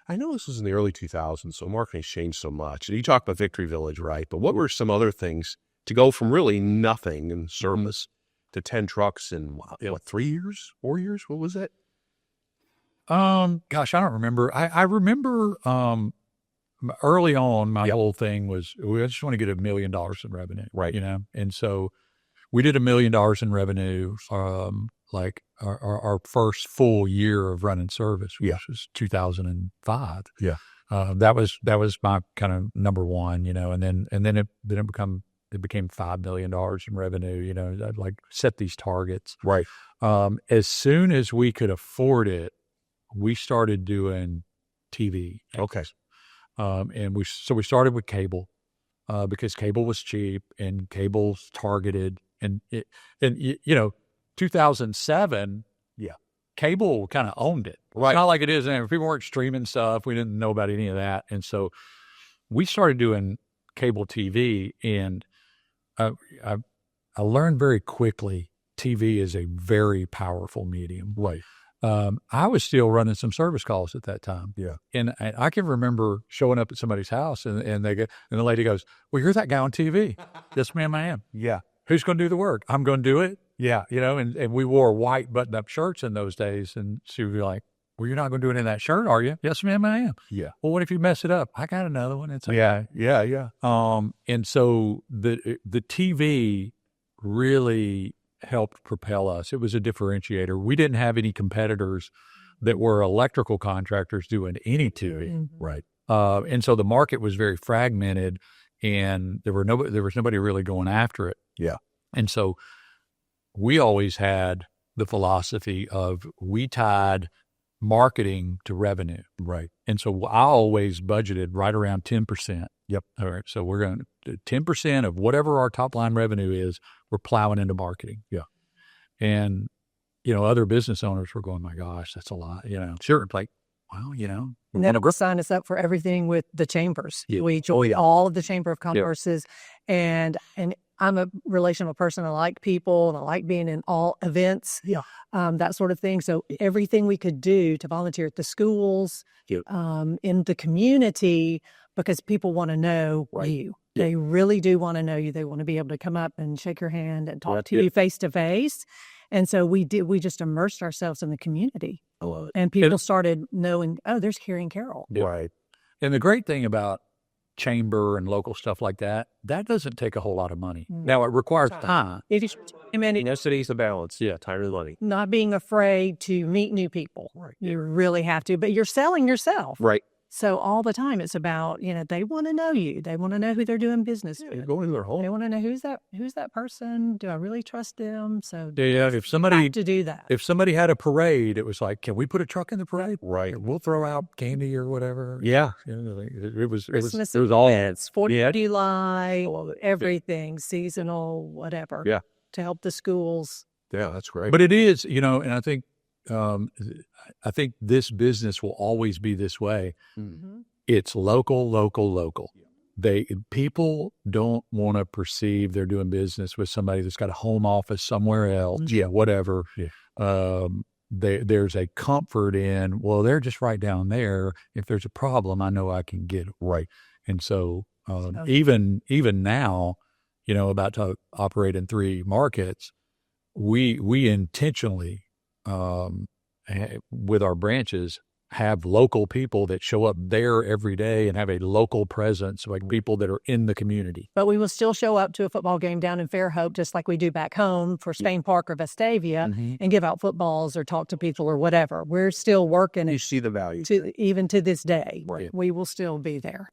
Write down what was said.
I know this was in the early 2000s, so marketing's changed so much. And you talk about Victory Village, right? But what were some other things to go from really nothing in service to 10 trucks in, what, 3 years, 4 years? What was it? Gosh, I don't remember. I remember early on, my whole thing was, we just want to get $1 million in revenue. Right. And so we did $1 million in revenue, like our first full year of running service, which was 2005. Yeah. That was my kind of number one, and then it became $5 million in revenue, I'd like set these targets. Right. As soon as we could afford it, we started doing TV. Okay. And we started with cable, because cable was cheap and cable's targeted, and 2007, cable kind of owned it. Right. It's not like it is now. People weren't streaming stuff. We didn't know about any of that. And so we started doing cable TV, and I learned very quickly TV is a very powerful medium. Right. I was still running some service calls at that time. Yeah. And I can remember showing up at somebody's house and the lady goes, "Well, you're that guy on TV." "Yes, ma'am, I am." Yeah. "Who's going to do the work?" "I'm going to do it." Yeah. And we wore white button-up shirts in those days. And she would be like, "Well, you're not going to do it in that shirt, are you?" "Yes, ma'am, I am." Yeah. "Well, what if you mess it up?" "I got another one." It's like, Yeah. and so the TV really helped propel us. It was a differentiator. We didn't have any competitors that were electrical contractors doing any TV. Mm-hmm. Right. And so the market was very fragmented, and there was nobody really going after it. Yeah. And so we always had the philosophy of, we tied marketing to revenue. Right. And so I always budgeted right around 10%. Yep. All right. So we're going to 10% of whatever our top line revenue is, we're plowing into marketing. Yeah. And, other business owners were going, "My gosh, that's a lot." Sure. It's like, well, And then it will sign us up for everything with the chambers. Yeah. We joined all of the Chamber of Commerce's, and I'm a relational person. I like people, and I like being in all events, that sort of thing. So everything we could do to volunteer at the schools, in the community, because people want to know you. Yeah. They really do want to know you. They want to be able to come up and shake your hand and talk to you face to face. And so we just immersed ourselves in the community. I love it. And people started knowing, oh, there's Kerry and Carol. Yeah. Right. And the great thing about chamber and local stuff like that doesn't take a whole lot of money. Now, it requires time. It is, City's the balance. Yeah. Time and money. not being afraid to meet new people. Right. You really have to, but you're selling yourself. Right. So all the time it's about, they want to know you. They want to know who they're doing business You're with. going to their home. They want to know who's that person. Do I really trust them? So If you have to do that. If somebody had a parade, it was like, can we put a truck in the parade? Right. We'll throw out candy or whatever. Yeah. It was Christmas all events, 4th Yeah. of July, I love it. everything, seasonal, whatever. Yeah. To help the schools. Yeah. That's great. But it is, and I think this business will always be this way. Mm-hmm. It's local, local, local. People don't want to perceive they're doing business with somebody that's got a home office somewhere else. Mm-hmm. Yeah, whatever. Yeah. There's a comfort in, well, they're just right down there. If there's a problem, I know I can get it. Right. And so even now, about to operate in 3 markets, we intentionally, with our branches, have local people that show up there every day and have a local presence, like people that are in the community. But we will still show up to a football game down in Fairhope, just like we do back home for Spain Park or Vestavia, and give out footballs or talk to people or whatever. We're still working. You see the value. Even to this day. Right. We will still be there.